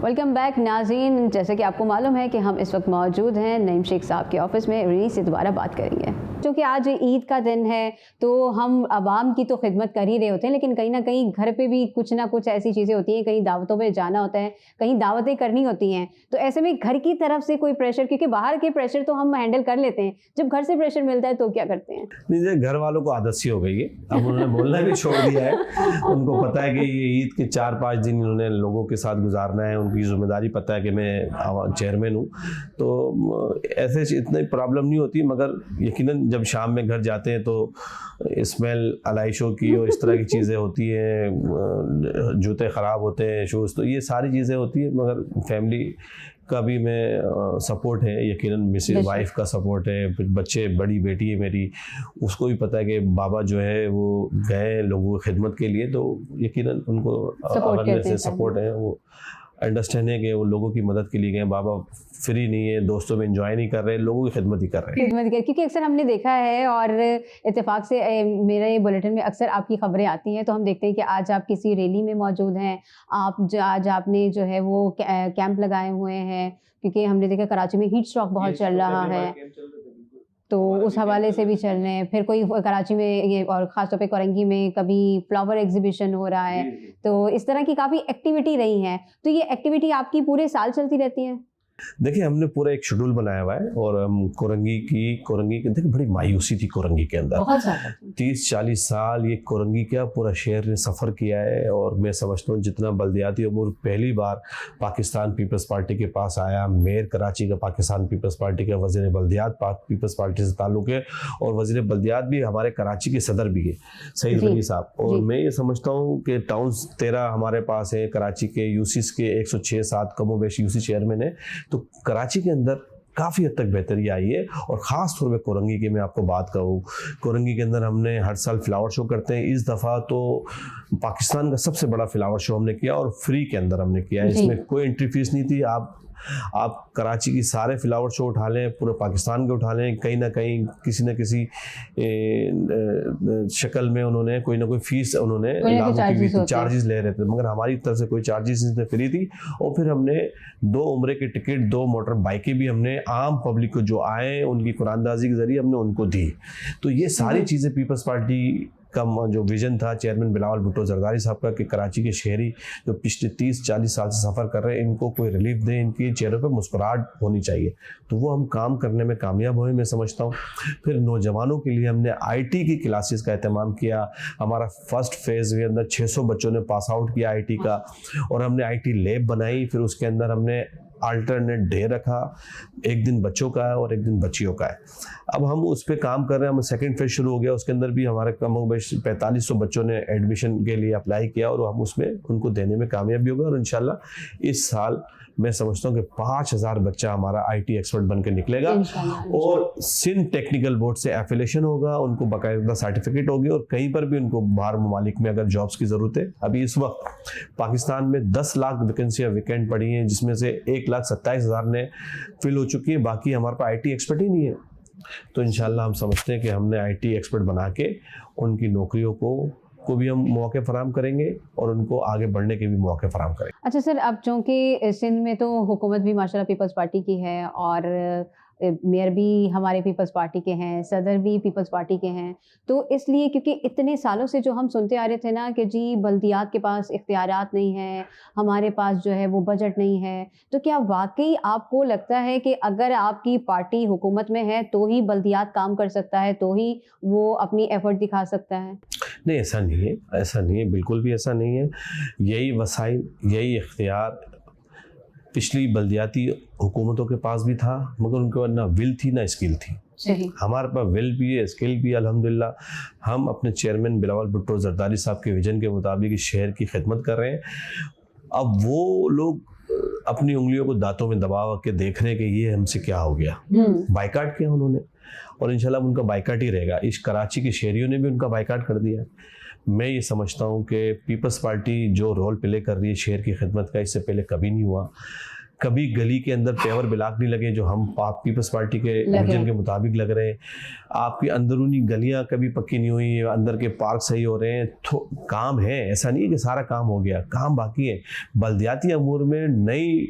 Welcome back नाज़रीन। जैसे कि आपको मालूम है कि हम इस वक्त मौजूद हैं नईम शेख साहब के ऑफ़िस में। उन्हीं से दोबारा बात करेंगे क्योंकि आज ईद का दिन है तो हम आवाम की तो खिदमत कर ही रहे होते हैं, लेकिन कहीं ना कहीं घर पे भी कुछ ना कुछ ऐसी चीज़ें होती हैं, कहीं दावतों पे जाना होता है, कहीं दावतें करनी होती हैं। तो ऐसे में घर की तरफ से कोई प्रेशर, क्योंकि बाहर के प्रेशर तो हम हैंडल कर लेते हैं, जब घर से प्रेशर मिलता है तो क्या करते हैं? नहीं, घर वालों को आदत सी हो गई है, अब उन्होंने बोलना भी छोड़ दिया है। उनको पता है कि ये ईद के 4-5 दिन इन्होंने लोगों के साथ गुजारना है, उनकी जिम्मेदारी पता है कि मैं चेयरमैन हूँ, तो ऐसे इतनी प्रॉब्लम नहीं होती। मगर यकीनन जब शाम में घर जाते हैं तो स्मेल अलाइशों की और इस तरह की चीज़ें होती हैं, जूते ख़राब होते हैं, शूज़, तो ये सारी चीज़ें होती हैं। मगर फैमिली का भी मैं सपोर्ट है, यकीनन मिसेज वाइफ का सपोर्ट है, फिर बच्चे, बड़ी बेटी है मेरी, उसको भी पता है कि बाबा जो है वो गए लोगों की खिदमत के लिए, तो यकीनन उनको अवेयरनेस से सपोर्ट है, वो अंडरस्टैंड है कि वो लोगों की मदद के लिए गए। बाबा फ्री नहीं है, दोस्तों में एंजॉय नहीं कर रहे, लोगों की खिदमत ही कर रहे हैं। क्योंकि अक्सर हमने देखा है और इत्तेफाक से मेरे बुलेटिन में अक्सर आपकी खबरें आती हैं, तो हम देखते हैं कि आज आप किसी रैली में मौजूद हैं, आज आपने जो है वो कैंप लगाए हुए हैं, क्योंकि हमने देखा कराची में हीट स्ट्रोक बहुत चल रहा है, तो उस हवाले से भी चल रहे हैं। फिर कोई कराची में ये, और ख़ासतौर पे कोरंगी में कभी फ्लावर एग्जीबिशन हो रहा है, तो इस तरह की काफ़ी एक्टिविटी रही हैं। तो ये एक्टिविटी आपकी पूरे साल चलती रहती है? देखिए, हमने पूरा एक शेड्यूल बनाया हुआ है और हम कोरंगी के देखिए बड़ी मायूसी थी कोरंगी के अंदर, 30-40 साल ये कोरंगी का पूरा शहर ने सफ़र किया है। और मैं समझता हूँ जितना बल्दियाती अमूर पहली बार पाकिस्तान पीपल्स पार्टी के पास आया, मेयर कराची का पाकिस्तान पीपल्स पार्टी का, वज़ीर बल्दियात पीपल्स पार्टी से ताल्लुक़ है, और वज़ीर बल्दियात भी हमारे कराची के सदर भी है, सईद वली साहब। और मैं ये समझता हूँ कि टाउन्स 13 हमारे पास है, कराची के यूसीस के 106-7 कमोबेश यूसी चेयरमैन है, तो कराची के अंदर काफ़ी हद तक बेहतरी आई है। और ख़ास तौर पे कोरंगी की मैं आपको बात कहूँ, कोरंगी के अंदर हमने हर साल फ्लावर शो करते हैं, इस दफ़ा तो पाकिस्तान का सबसे बड़ा फ्लावर शो हमने किया और फ्री के अंदर हमने किया है, इसमें कोई एंट्री फीस नहीं थी। आप कराची की सारे फ्लावर शो उठा लें, पूरे पाकिस्तान के उठा लें, कहीं ना कहीं किसी न किसी शक्ल में उन्होंने कोई ना कोई फीस उन्होंने लागू की हुई थी, चार्जेस ले रहे थे, मगर हमारी तरफ से कोई चार्जेस नहीं थे, फ्री थी। और फिर हमने 2 उम्रे के टिकट, 2 मोटर बाइकें भी हमने आम पब्लिक को जो आए उनकी कुरानदाजी के जरिए हमने उनको दी। तो ये सारी चीज़ें पीपल्स पार्टी का जो विजन था चेयरमैन बिलावल भुट्टो जरदारी साहब का, कि कराची के शहरी जो पिछले 30-40 साल से सफ़र कर रहे हैं, इनको कोई रिलीफ दें, इनके चेहरों पे मुस्कुराहट होनी चाहिए, तो वो हम काम करने में कामयाब हुए, मैं समझता हूँ। फिर नौजवानों के लिए हमने आईटी की क्लासेस का एहतमाम किया। हमारा फर्स्ट फेज़ के अंदर 600 बच्चों ने पास आउट किया आईटी का, और हमने आईटी लैब बनाई। फिर उसके अंदर हमने अल्टरनेट डे रखा, एक दिन बच्चों का है और एक दिन बच्चियों का है। अब हम उस पर काम कर रहे हैं, हम सेकंड फेज शुरू हो गया, उसके अंदर भी हमारे कम 4500 बच्चों ने एडमिशन के लिए अप्लाई किया और हम उसमें उनको देने में कामयाब भी हो गए। और इंशाल्लाह इस साल मैं समझता हूँ कि 5000 बच्चा हमारा आईटी एक्सपर्ट बन के निकलेगा, और सिंध टेक्निकल बोर्ड से एफिलेशन होगा, उनको बाकायदा सर्टिफिकेट होगी, और कहीं पर भी उनको बाहर ममालिक में अगर जॉब्स की ज़रूरत है। अभी इस वक्त पाकिस्तान में 10 लाख वैकेंसियाँ वेकेंट पड़ी हैं, जिसमें से 1,27,000 ने फिल हो चुकी है, बाकी हमारे पास आईटी एक्सपर्ट ही नहीं है। तो इंशाल्लाह हम समझते हैं कि हमने आईटी एक्सपर्ट बना के उनकी नौकरियों को भी हम मौके फराम करेंगे और उनको आगे बढ़ने के भी मौके फराम करेंगे। अच्छा सर, अब चूँकि सिंध में तो हुकूमत भी माशाल्लाह पीपल्स पार्टी की है, और मेयर भी हमारे पीपल्स पार्टी के हैं, सदर भी पीपल्स पार्टी के हैं, तो इसलिए क्योंकि इतने सालों से जो हम सुनते आ रहे थे ना कि जी बल्दियात के पास इख्तियारात नहीं है, हमारे पास जो है वो बजट नहीं है, तो क्या वाकई आपको लगता है कि अगर आपकी पार्टी हुकूमत में है तो ही बल्दियात काम कर सकता है, तो ही वो अपनी एफर्ट दिखा सकता है? नहीं, ऐसा नहीं है, ऐसा नहीं है, बिल्कुल भी ऐसा नहीं है। यही वसाइल, यही इख्तियार पिछली बल्दियाती हुकूमतों के पास भी था, मगर उनके पास ना विल थी ना स्किल थी। हमारे पास विल भी है, स्किल भी है, अल्हम्दुलिल्लाह। हम अपने चेयरमैन बिलावल भुट्टो जरदारी साहब के विजन के मुताबिक इस शहर की खिदमत कर रहे हैं। अब वो लोग अपनी उंगलियों को दांतों में दबा के देख रहे हैं कि ये हमसे क्या हो गया, बाइकाट किया उन्होंने, और इंशाल्लाह उनका बाइकाट ही रहेगा। इस कराची के शहरियों ने भी उनका बाइकाट कर दिया। मैं ये समझता हूँ कि पीपल्स पार्टी जो रोल प्ले कर रही है शहर की खिदमत का, इससे पहले कभी नहीं हुआ। कभी गली के अंदर पेवर ब्लॉक नहीं लगे जो हम पीपल्स पार्टी के विजन के मुताबिक लग रहे हैं। आपकी अंदरूनी गलियां कभी पक्की नहीं हुई, अंदर के पार्क सही हो रहे हैं। तो काम है, ऐसा नहीं है कि सारा काम हो गया, काम बाकी है। बल्दियाती अमूर में नई,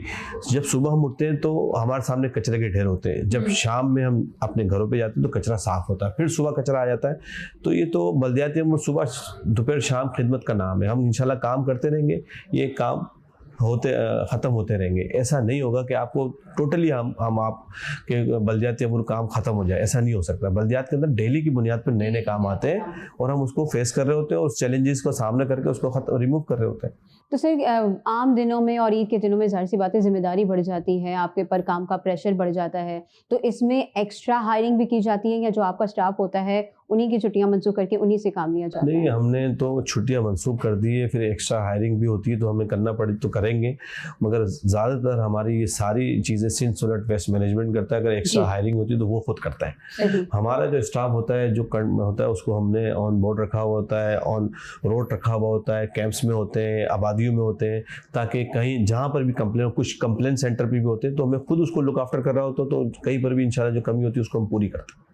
जब सुबह हम उठते हैं तो हमारे सामने कचरे के ढेर होते हैं, जब शाम में हम अपने घरों पे जाते हैं तो कचरा साफ होता है, फिर सुबह कचरा आ जाता है। तो ये तो बल्दियाती अमूर सुबह दोपहर शाम खिदमत का नाम है। हम इंशाल्लाह काम करते रहेंगे, ये काम ख़त्म होते रहेंगे। ऐसा नहीं होगा कि आपको टोटली हम आप के बल्दियाती अमूर काम ख़त्म हो जाए, ऐसा नहीं हो सकता। बल्दियात के अंदर डेली की बुनियाद पर नए नए काम आते हैं और हम उसको फेस कर रहे होते हैं और उस चैलेंजेस को सामने करके उसको रिमूव कर रहे होते हैं। तो सर आम दिनों में और ईद के दिनों में ज़ाहिर सी बात है ज़िम्मेदारी बढ़ जाती है, आपके ऊपर काम का प्रेशर बढ़ जाता है, तो इसमें एक्स्ट्रा हायरिंग भी की जाती है या जो आपका स्टाफ होता है उन्हीं की छुट्टियां मंसूख करके उन्हीं से काम लिया जाता है? नहीं, हमने तो छुट्टियां मंसूख कर दी है, फिर एक्स्ट्रा हायरिंग भी होती है तो हमें करना पड़े तो करेंगे, मगर ज़्यादातर हमारी ये सारी चीज़ें सिंध सोलट वेस्ट मैनेजमेंट करता है। अगर एक्स्ट्रा हायरिंग होती है तो वो खुद करता है। हमारा जो स्टाफ होता है, जो होता है, उसको हमने ऑन बोर्ड रखा हुआ होता है, ऑन रोड रखा हुआ होता है, कैंप्स में होते हैं, आबादियों में होते हैं, ताकि कहीं जहाँ पर भी कंप्लेन, कुछ कंप्लेन सेंटर पर भी होते हैं तो हमें खुद उसको लुक आफ्टर कर रहा होता है, तो कहीं पर भी इंशाल्लाह जो कमी होती है उसको हम पूरी करते हैं।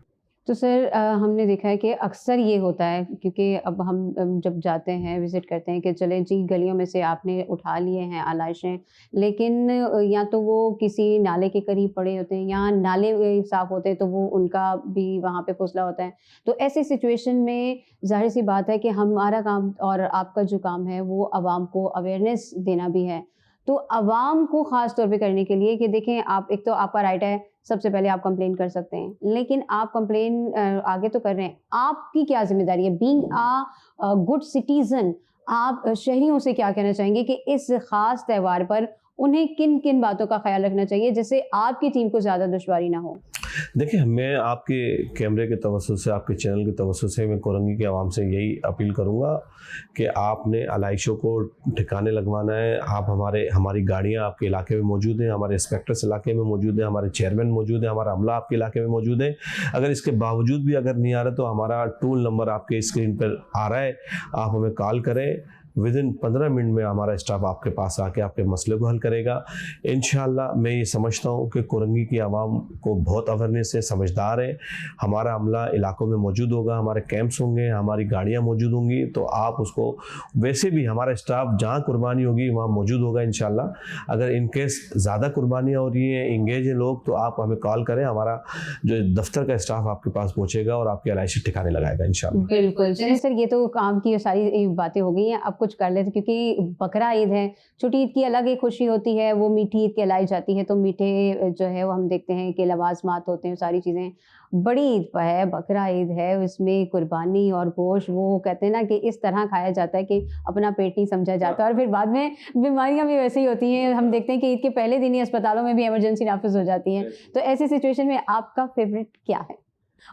तो सर हमने देखा है कि अक्सर ये होता है, क्योंकि अब हम जब जाते हैं विज़िट करते हैं कि चलें जी गलियों में से आपने उठा लिए हैं आलाइशें, लेकिन या तो वो किसी नाले के करीब पड़े होते हैं या नाले साफ़ होते हैं तो वो उनका भी वहाँ पे फुसला होता है। तो ऐसी सिचुएशन में ज़ाहिर सी बात है कि हमारा काम और आपका जो काम है वो आवाम को अवेयरनेस देना भी है। तो आवाम को ख़ास तौर पे करने के लिए कि देखें, आप एक तो आपका राइट है, सबसे पहले आप कंप्लेन कर सकते हैं, लेकिन आप कंप्लेन आगे तो कर रहे हैं, आपकी क्या ज़िम्मेदारी है बीइंग अ गुड सिटीज़न? आप शहरियों से क्या कहना चाहेंगे कि इस ख़ास त्योहार पर उन्हें किन-किन बातों का ख़्याल रखना चाहिए जिससे आपकी टीम को ज़्यादा दुश्वारी ना हो? देखिए, मैं आपके कैमरे के तवज्जुह से, आपके चैनल के तवज्जुह से मैं कोरंगी के आवाम से यही अपील करूँगा कि आपने आलाइशों को ठिकाने लगवाना है। आप हमारी गाड़ियाँ आपके इलाके में मौजूद हैं, हमारे इंस्पेक्टर्स इलाके में मौजूद हैं, हमारे चेयरमैन मौजूद हैं, हमारा अमला आपके इलाके में मौजूद है। अगर इसके बावजूद भी अगर नहीं आ रहा तो हमारा टूल नंबर आपके स्क्रीन पर आ रहा है, आप हमें कॉल करें। विदिन 15 मिनट में हमारा स्टाफ आपके पास आके आपके मसले को हल करेगा इंशाल्लाह। मैं ये समझता हूँ कि कोरंगी की आवाम को बहुत अवेयरनेस है, समझदार है। हमारा अमला इलाकों में मौजूद होगा, हमारे कैंप्स होंगे, हमारी गाड़ियाँ मौजूद होंगी, तो आप उसको, वैसे भी हमारा स्टाफ जहाँ कुर्बानी होगी वहाँ मौजूद होगा इंशाल्लाह। अगर इनकेस ज़्यादा कुर्बानियाँ हो रही हैं, इंगेज हैं लोग, तो आप हमें कॉल करें, हमारा जो दफ्तर का स्टाफ आपके पास पहुँचेगा और आपकी आलाइशी ठिकाने लगाएगा इंशाल्लाह। बिल्कुल। चलिए सर, ये तो काम की सारी बातें हो गई हैं, अब कुछ कर लेते, क्योंकि बकरा ईद है, छोटी ईद की अलग एक खुशी होती है, वो मीठी ईद कहलाई जाती है, तो मीठे जो है वो हम देखते हैं कि लवाज़मात होते हैं, सारी चीज़ें। बड़ी ईद है, बकरा ईद है, उसमें कुर्बानी और गोश्त, वो कहते हैं ना कि इस तरह खाया जाता है कि अपना पेट नहीं समझा जाता, और फिर बाद में बीमारियां भी वैसे ही होती हैं। हम देखते हैं कि ईद के पहले दिन ही अस्पतालों में भी इमरजेंसी नाफिज हो जाती हैं। तो ऐसी सिचुएशन में आपका फेवरेट क्या है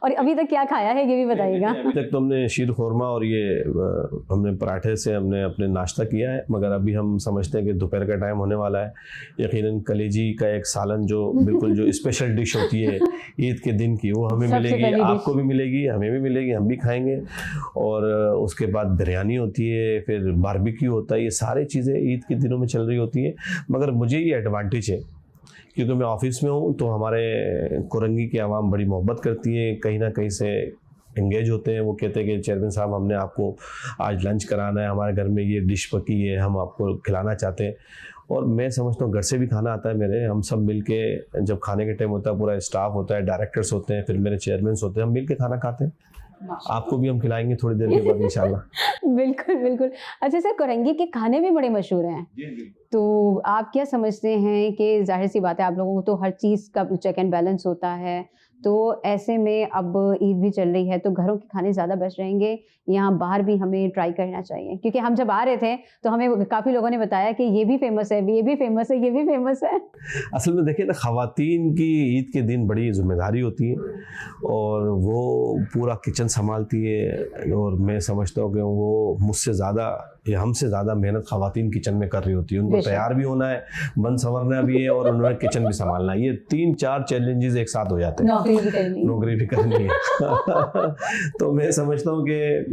और अभी तक क्या खाया है, ये भी बताइएगा। अभी तक तो हमने शीर खुरमा और ये हमने पराठे से हमने अपने नाश्ता किया है, मगर अभी हम समझते हैं कि दोपहर का टाइम होने वाला है। यकीनन कलेजी का एक सालन जो बिल्कुल जो स्पेशल डिश होती है ईद के दिन की, वो हमें मिलेगी, आपको भी मिलेगी, हमें भी मिलेगी, हम भी खाएंगे। और उसके बाद बिरयानी होती है, फिर बारबेक्यू होता है। ये सारी चीज़ें ईद के दिनों में चल रही होती हैं, मगर मुझे ये एडवांटेज है क्योंकि मैं ऑफिस में हूँ, तो हमारे कोरंगी की आवाम बड़ी मोहब्बत करती है, कहीं ना कहीं से इंगेज होते हैं। वो कहते हैं कि चेयरमैन साहब, हमने आपको आज लंच कराना है, हमारे घर में ये डिश पकी है, हम आपको खिलाना चाहते हैं। और मैं समझता हूँ घर से भी खाना आता है मेरे, हम सब मिल के जब खाने के टाइम होता है, पूरा स्टाफ होता है, डायरेक्टर्स होते हैं, फिर मेरे चेयरमैन होते हैं, हम मिल के खाना खाते हैं। आपको भी हम खिलाएंगे थोड़ी देर के बाद इंशाल्लाह। बिल्कुल बिल्कुल। अच्छा सर, कोरंगी के खाने भी बड़े मशहूर हैं, तो आप क्या समझते हैं कि जाहिर सी बात है आप लोगों को तो हर चीज़ का चेक एंड बैलेंस होता है, तो ऐसे में अब ईद भी चल रही है, तो घरों के खाने ज़्यादा बेस्ट रहेंगे या बाहर भी हमें ट्राई करना चाहिए? क्योंकि हम जब आ रहे थे तो हमें काफ़ी लोगों ने बताया कि ये भी फेमस है, ये भी फेमस है, ये भी फेमस है। असल में देखिए ना, ख़वातीन की ईद के दिन बड़ी जिम्मेदारी होती है और वो पूरा किचन संभालती है, और मैं समझता हूँ कि वो मुझसे ज़्यादा या हमसे ज़्यादा मेहनत ख़वातीन किचन में कर रही होती है। उनको तैयार भी होना है, बन संवरना भी है, और उन्होंने किचन भी संभालना है। ये 3-4 चैलेंजेस एक साथ हो जाते हैं, नौकरी भी करनी है। तो मैं समझता हूँ कि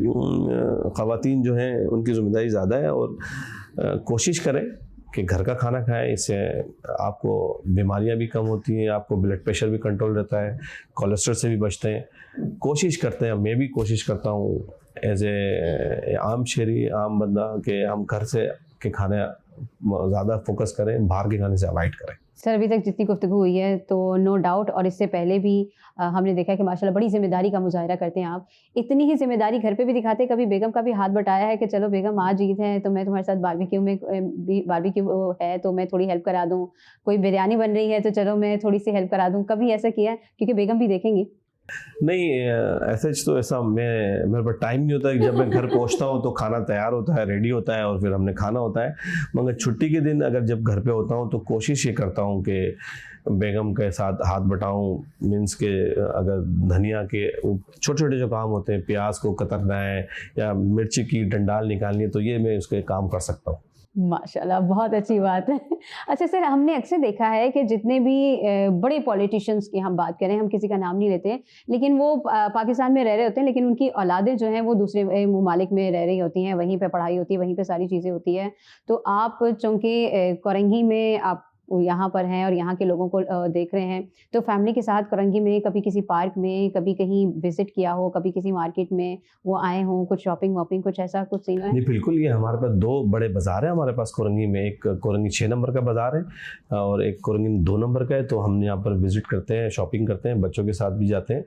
ख़वातीन जो हैं उनकी जिम्मेदारी ज़्यादा है, और कोशिश करें कि घर का खाना खाएं, इससे आपको बीमारियां भी कम होती हैं, आपको ब्लड प्रेशर भी कंट्रोल रहता है, कोलेस्ट्रॉल से भी बचते हैं। कोशिश करते हैं, मैं भी कोशिश करता हूँ एज ए आम शहरी आम बंदा कि हम घर से के खाने ज़्यादा फोकस करें, बाहर के खाने से अवॉइड करें। सर अभी तक जितनी गुफ्तगू हुई है तो नो डाउट, और इससे पहले भी हमने देखा है कि माशाल्लाह बड़ी जिम्मेदारी का मुजाहिरा करते हैं आप। इतनी ही जिम्मेदारी घर पे भी दिखाते हैं। कभी बेगम का भी हाथ बटाया है कि चलो बेगम आज ईद है तो मैं तुम्हारे साथ बारबेक्यू में भी बारबेक्यू है तो मैं थोड़ी हेल्प करा दूँ, कोई बिरयानी बन रही है तो चलो मैं थोड़ी सी हेल्प करा दूँ, कभी ऐसा किया है? क्योंकि बेगम भी देखेंगी। नहीं, ऐसा मेरे पास टाइम नहीं होता कि जब मैं घर पहुंचता हूं तो खाना तैयार होता है, रेडी होता है और फिर हमने खाना होता है। मगर छुट्टी के दिन अगर जब घर पे होता हूं तो कोशिश ये करता हूं कि बेगम के साथ हाथ बटाऊं। मीन्स के अगर धनिया के छोटे छोटे जो काम होते हैं, प्याज को कतरना है या मिर्ची की डंडाल निकालनी है, तो ये मैं उसके काम कर सकता हूँ। माशाल्लाह, बहुत अच्छी बात है। अच्छा सर, हमने अक्सर देखा है कि जितने भी बड़े पॉलिटिशियंस की हम बात करें, हम किसी का नाम नहीं लेते, लेकिन वो पाकिस्तान में रह रहे होते हैं, लेकिन उनकी औलादें जो हैं वो दूसरे ममालिक में रह रही होती हैं, वहीं पे पढ़ाई होती है, वहीं पे सारी चीज़ें होती है। तो आप चूँकि कोरंगी में आप यहाँ पर हैं और यहाँ के लोगों को देख रहे हैं, तो फैमिली के साथ कोरंगी में कभी किसी पार्क में, कभी कहीं विज़िट किया हो, कभी किसी मार्केट में वो आए हों, कुछ शॉपिंग-वॉपिंग, कुछ ऐसा कुछ सीन है? जी बिल्कुल, ये हमारे पास 2 बड़े बाज़ार हैं हमारे पास कोरंगी में। एक कोरंगी 6 नंबर का बाज़ार है और एक कोरंगी 2 नंबर का है। तो हम यहाँ पर विज़िट करते हैं, शॉपिंग करते हैं, बच्चों के साथ भी जाते हैं।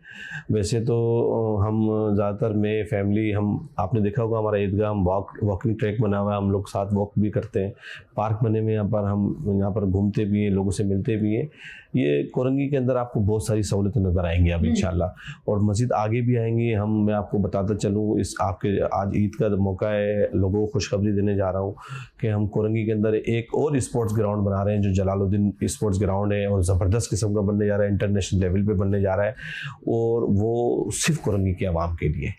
वैसे तो हम ज़्यादातर मैं फैमिली, हम आपने देखा होगा हमारा ईदगाह, हम वॉकिंग ट्रैक बना हुआ है, हम लोग साथ वॉक भी करते हैं। पार्क बने हुए यहाँ पर, हम यहाँ पर घूमते भी हैं, लोगों से मिलते भी हैं। ये कोरंगी के अंदर आपको बहुत सारी सहूलतें नज़र आएंगी अब इंशाल्लाह, और मज़ीद आगे भी आएंगी। मैं आपको बताता चलूँ, इस आपके आज ईद का मौका है, लोगों को खुशखबरी देने जा रहा हूँ कि हम कोरंगी के अंदर एक और स्पोर्ट्स ग्राउंड बना रहे हैं, जो जलालुद्दीन स्पोर्ट्स ग्राउंड है, और ज़बरदस्त किस्म का बनने जा रहा है, इंटरनेशनल लेवल पे बनने जा रहा है, और वो सिर्फ कोरंगी के आवाम के लिए।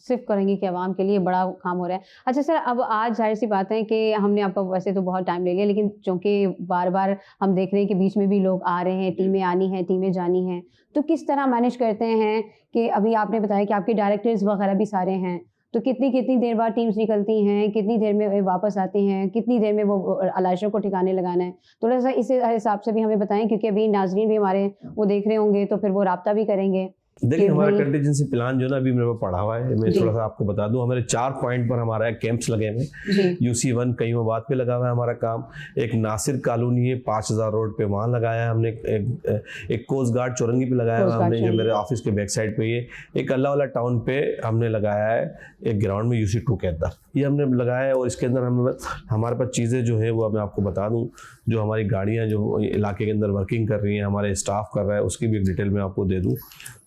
सिर्फ कोरंगी के अवाम के लिए बड़ा काम हो रहा है। अच्छा सर, अब आज ज़ाहिर-सी बात है कि हमने आपका वैसे तो बहुत टाइम ले लिया, लेकिन चूँकि बार-बार हम देख रहे हैं कि बीच में भी लोग आ रहे हैं, टीमें आनी हैं, टीमें जानी हैं, तो किस तरह मैनेज करते हैं कि अभी आपने बताया कि आपके डायरेक्टर्स वगैरह भी सारे हैं, तो कितनी-कितनी देर बाद टीम्स निकलती हैं, कितनी देर में वापस आती हैं, कितनी देर में वो अलाइशों को ठिकाने लगाना है? थोड़ा-सा इस हिसाब से भी हमें बताएँ, क्योंकि अभी नाज़रीन भी हमारे वो देख रहे होंगे, तो फिर वो राब्ता भी करेंगे। देखिए, कि हमारा भाई कंटीजेंसी प्लान जो ना अभी मेरे पास पड़ा हुआ है, मैं जी। थोड़ा सा आपको बता दूं। हमारे 4 पॉइंट पर हमारा कैंप्स लगे हुए हैं। जी। UC1 कईमाबाद पे लगा हुआ है हमारा काम। एक नासिर कॉलोनी है 5000 रोड पे, वहाँ लगाया है हमने। एक कोस्ट गार्ड चौरंगी पे लगाया हुआ है हमने, जो मेरे ऑफिस के बैक साइड पे ही। एक अल्लाह वाला टाउन पे हमने लगाया है, एक ग्राउंड में UC2 के अंदर ये हमने लगाया है। और इसके अंदर हमारे पास चीज़ें जो है वो मैं आपको बता दूँ, जो हमारी गाड़ियाँ जो इलाके के अंदर वर्किंग कर रही हैं, हमारे स्टाफ कर रहा है, उसकी भी एक डिटेल मैं आपको दे दूँ।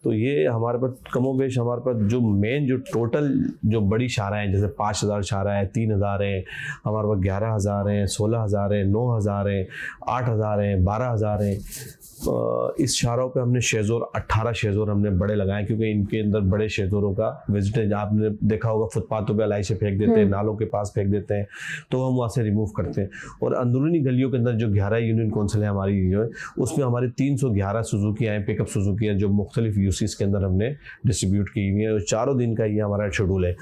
तो ये हमारे पास कमोबेश हमारे पास जो मेन जो टोटल जो बड़ी शाराएँ हैं, जैसे 5000 शारा है, 3000 है, हमारे पास 11000 हैं, 16000 है, 9000 है, 8000 है, 12000 है। इस शारों पे हमने शेज़ोर 18 शेज़ोर हमने बड़े लगाए, क्योंकि इनके अंदर बड़े शेज़ोरों का विजिटेज आपने देखा होगा, फुटपाथों पे अलाइशे फेंक देते हैं, नालों के पास फेंक देते हैं, तो हम वहाँ से रिमूव करते हैं। और अंदरूनी गलियों के अंदर जो 11 यूनियन काउंसिल है हमारी, जो है उसमें हमारी 311 सुजुकी हैं, पिकअप सुजुकी हैं, जो मुख्तलिफ यूसीज के अंदर हमने डिस्ट्रीब्यूट की हुई है। और 4 दिन का ये हमारा शेड्यूल है।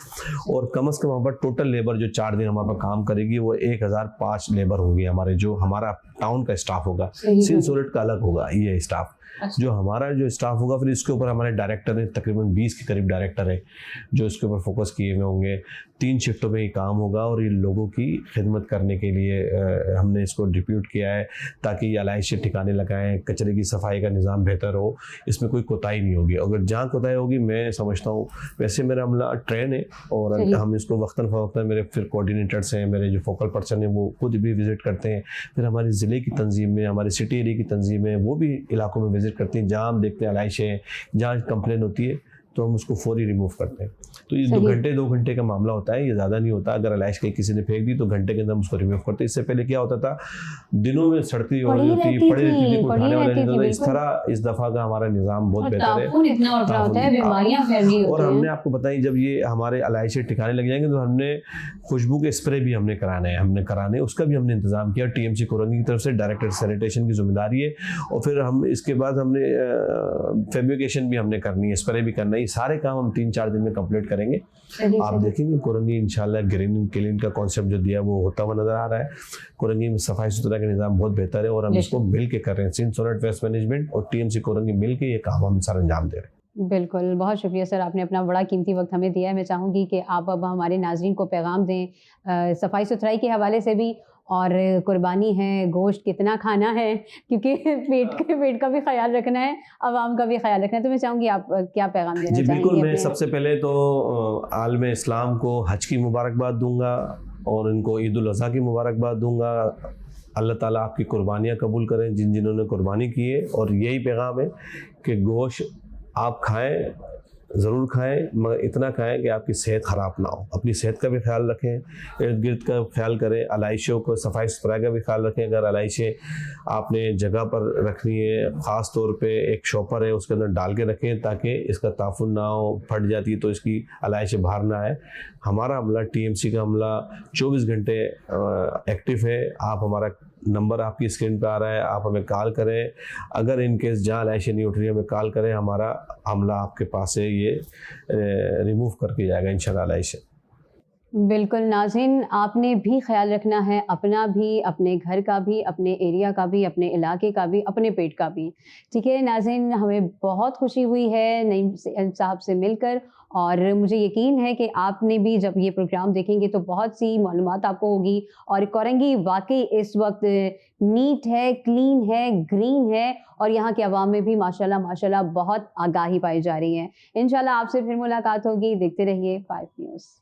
और कम अज़ कम हमारे पास टोटल लेबर जो 4 दिन हमारे पास काम करेगी, वो 1005 लेबर होगी हमारे, जो हमारा टाउन का स्टाफ होगा। सिंसोलेट का अलग होगा ये स्टाफ। जो हमारा जो स्टाफ होगा, फिर इसके ऊपर हमारे डायरेक्टर हैं, तकरीबन 20 के करीब डायरेक्टर हैं, जो इसके ऊपर फोकस किए हुए होंगे। 3 शिफ्टों में ये काम होगा, और ये लोगों की खिदमत करने के लिए हमने इसको डिप्यूट किया है, ताकि ये अलाइशे ठिकाने लगाएं, कचरे की सफाई का निज़ाम बेहतर हो, इसमें कोई कोताही नहीं होगी। अगर जहाँ कोताही होगी, मैं समझता हूँ, वैसे मेरा अमला ट्रेन है, और हम इसको वक्तन फ़वक्तन मेरे फिर कोऑर्डिनेटर्स हैं, मेरे जो फोकल पर्सन हैं, वो खुद भी विज़िट करते हैं। फिर हमारे ज़िले की तंजीम में, हमारे सिटी एरिया की तंजीम में, वो भी इलाकों में विज़िट करती हैं। जहाँ हम देखते हैं अलाइशें, जहाँ कंप्लेन होती है, तो हम उसको फौरी रिमूव करते हैं। तो ये 2 घंटे का मामला होता है, ये ज़्यादा नहीं होता। अगर अलाइश कहीं किसी ने फेंक दी तो घंटे के अंदर हम उसको रिमूव करते हैं। इससे पहले क्या होता था, दिनों में सड़ती हो रही होती, पड़ी रहती थी, कोई उठाने वाला नहीं होता। इस तरह इस दफ़ा का हमारा निज़ाम बहुत बेहतर है। और हमने आपको बताई, जब ये हमारे अलाइशे ठिकाने लग जाएंगे, तो हमने खुशबू के स्प्रे भी हमने कराने, उसका भी हमने इंतज़ाम किया। TMC कोरंगी की तरफ से डायरेक्टर सैनिटेशन की जिम्मेदारी है। और फिर हम इसके बाद हमने फैब्रिकेशन भी हमने करनी है, स्प्रे भी करना है। ये सारे काम हम 3-4 दिन में कंप्लीट करेंगे। आप देखेंगे कोरंगी इंशाल्लाह ग्रीन क्लीन का कॉन्सेप्ट जो दिया वो होता हुआ नजर आ रहा है। कोरंगी में सफाई सुथरा का निज़ाम बहुत बेहतर है और हम इसको मिल के कर रहे हैं। सिंध सोनेट वेस्ट मैनेजमेंट और टीएमसी कोरंगी मिल के ये काम हम सारा अंजाम दे रहे हैं। बिल्कुल, बहुत शुक्रिया सर, आपने अपना बड़ा कीमती वक्त हमें दिया है। मैं चाहूँगी कि आप अब हमारे नाज़रीन को पैगाम दें सफाई सुथराई के हवाले से भी, और कुर्बानी है, गोश्त कितना खाना है, क्योंकि पेट का भी ख्याल रखना है, आवाम का भी ख्याल रखना है। तो मैं चाहूँगी आप क्या पैगाम देना जी चाहेंगे? बिल्कुल, मैं सबसे पहले तो आलम इस्लाम को हज की मुबारकबाद दूंगा और इनको ईद उल अज़हा की मुबारकबाद दूंगा। अल्लाह ताला आपकी कुर्बानियाँ कबूल करें जिन्होंने कुर्बानी की है। और यही पैगाम है कि गोश्त आप खाएं, ज़रूर खाएं, मगर इतना खाएं कि आपकी सेहत ख़राब ना हो। अपनी सेहत का भी ख्याल रखें, इर्द गिर्द का ख्याल करें, अलाइशों को सफाई सुथराई का भी ख्याल रखें। अगर अलाइशें आपने जगह पर रखनी है, ख़ास तौर पे एक शॉपर है उसके अंदर डाल के रखें ताकि इसका ताफुन ना हो, फट जाती तो इसकी अलाइशें बाहर ना आए। हमारा अमला टीएमसी का अमला 24 घंटे एक्टिव है। आप हमारा नंबर आपकी स्क्रीन पे आ रहा है, आप हमें कॉल करें। अगर इन केस जहाँ अलाइशें नहीं उठ रही हमें कॉल करें, हमारा अमला आपके पास से ये रिमूव करके जाएगा इंशाल्लाह अलाइशें। बिल्कुल नाज़रीन, आपने भी ख्याल रखना है अपना भी, अपने घर का भी, अपने एरिया का भी, अपने इलाके का भी, अपने पेट का भी। ठीक है नाज़रीन, हमें बहुत खुशी हुई है नईम साहब से मिलकर, और मुझे यकीन है कि आपने भी जब ये प्रोग्राम देखेंगे तो बहुत सी मालूमात आपको होगी। और कोरंगी वाकई इस वक्त नीट है, क्लीन है, ग्रीन है, और यहाँ के अवाम में भी माशाल्लाह माशाल्लाह बहुत आगाही पाई जा रही है। इंशाल्लाह आपसे फिर मुलाकात होगी। देखते रहिए 5 न्यूज़।